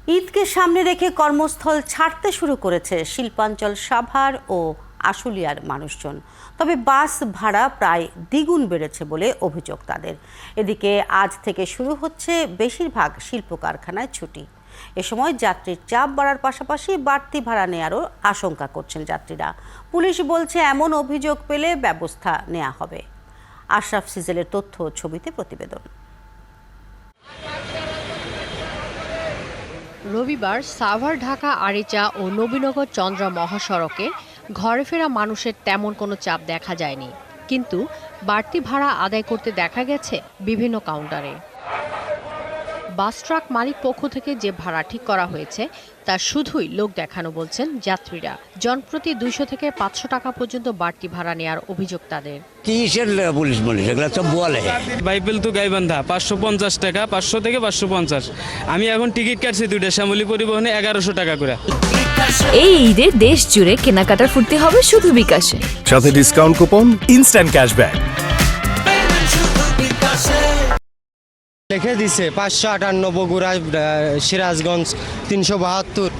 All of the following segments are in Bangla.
ঈদকে সামনে রেখে কর্মস্থল ছাড়তে শুরু করেছে শিল্পাঞ্চল সাভার ও আশুলিয়ার মানুষজন। তবে বাস ভাড়া প্রায় দ্বিগুণ বেড়েছে বলে অভিযোগ তাদের। এদিকে আজ থেকে শুরু হচ্ছে বেশিরভাগ শিল্প কারখানায় ছুটি। এ সময় যাত্রীর চাপ বাড়ার পাশাপাশি বাড়তি ভাড়া নেওয়ারও আশঙ্কা করছেন যাত্রীরা। পুলিশ বলছে এমন অভিযোগ পেলে ব্যবস্থা নেওয়া হবে। আশরাফ সিজেলের তথ্য ও ছবিতে প্রতিবেদন। রবিবার সাভার ঢাকা আরিচা ও নবীনগর চন্দ্রা মহাসড়কে ঘরে ফেরা মানুষের তেমন কোনো চাপ দেখা যায়নি, কিন্তু বাড়তি ভাড়া আদায় করতে দেখা গেছে বিভিন্ন কাউন্টারে। বাস ট্রাক মালিক পক্ষ থেকে যে ভাড়া ঠিক করা হয়েছে তা শুধুই লোক দেখানো বলছেন যাত্রীরা। জনপ্রতি 200 থেকে 500 টাকা পর্যন্ত বাড়তি ভাড়া নেওয়ার অভিযোগ তাদের। কিসের পুলিশ এগুলো সব বলে বাইবেল তো গাইবান্ধা 550 টাকা, 500 থেকে 550। আমি এখন টিকিট কাটছি দুইটা শ্যামলী পরিবহনে 1100 টাকা করে। এই ঈদে দেশ জুড়ে কেনাকাটার ফুর্তি হবে শুধু বিকাশে, সাথে ডিসকাউন্ট কুপন, ইনস্ট্যান্ট ক্যাশব্যাক। লিখে দিছে 558 বগুড়া, সিরাজগঞ্জ 372।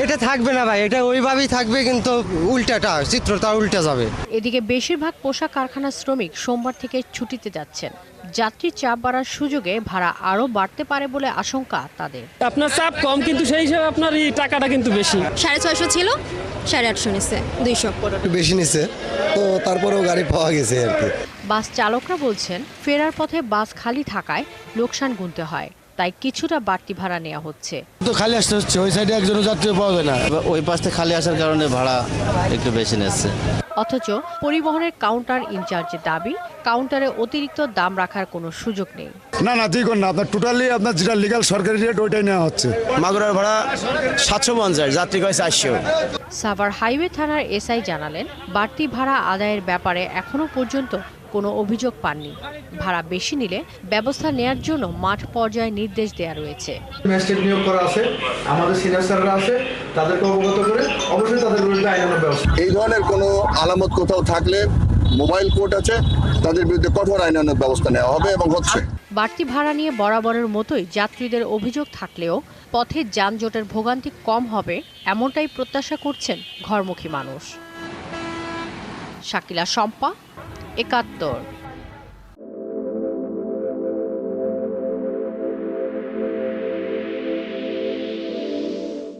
এটা থাকবে না ভাই, এটা ওইভাবেই থাকবে, কিন্তু উল্টাটা চিত্রটা উল্টা যাবে। এদিকে বেশিরভাগ পোশাক কারখানার শ্রমিক সোমবার থেকে ছুটিতে যাচ্ছেন। যাত্রী চাপ বাড়ার সুযোগে ভাড়া আরও বাড়তে পারে বলে আশঙ্কা তাদের। আপনার চাপ কম, কিন্তু সেই হিসাবে আপনার এই টাকাটা কিন্তু বেশি। 650 ছিল, 850 নিচ্ছে, 200 বেশি নিচ্ছে, তো তারপরেও গাড়ি পাওয়া গেছে আর কি। বাস চালকরা বলছেন ফেরার পথে বাস খালি থাকায় লোকসান গুনতে হয়, তাই কিছুটা বাড়তি ভাড়া নেওয়া হচ্ছে। তো খালি আসতে হচ্ছে, ওই সাইডে একজনও যাত্রী পাওয়া যায় না, ওই পাশে খালি আসার কারণে ভাড়া একটু বেশি নিচ্ছে। অথচ পরিবহনের কাউন্টার ইনচার্জের দাবি, কাউন্টারে অতিরিক্ত দাম রাখার কোনো সুযোগ নেই। না ঠিক না, আপনার টোটালি আপনার যেটা লিগাল সরকারি রেট ওইটাই নেওয়া হচ্ছে। মাগুরার ভাড়া 750, যাত্রী কয় 400। সাভার হাইওয়ে থানার এসআই জানালেন, বাড়তি ভাড়া আদায়ের ব্যাপারে এখনো পর্যন্ত কোনো অভিযোগ পাননি। ভাড়া বেশি নিলে ব্যবস্থা নেয়ার জন্য মাঠ পর্যায়ে নির্দেশ দেওয়া রয়েছে। ম্যাজিস্ট্রেট নিয়োগ করা আছে, আমাদের সিনিয়র স্যাররা আছে, তাদেরকে অবগত করে অবশ্যই তাদের বিরুদ্ধে আইনানুগ ব্যবস্থা। এই ধরনের কোনো আলামত কোথাও থাকলে মোবাইল কোর্ট আছে, তাদের বিরুদ্ধে কঠোর আইনানুগ ব্যবস্থা নেওয়া হবে এবং হচ্ছে। বাড়তি ভাড়া নিয়ে বরাবরের মতোই যাত্রীদের অভিযোগ থাকলেও পথে যানজটের ভোগান্তি কম হবে এমনটাই প্রত্যাশা করছেন ঘরমুখী মানুষ। শাকিলা শম্পা, ৭১।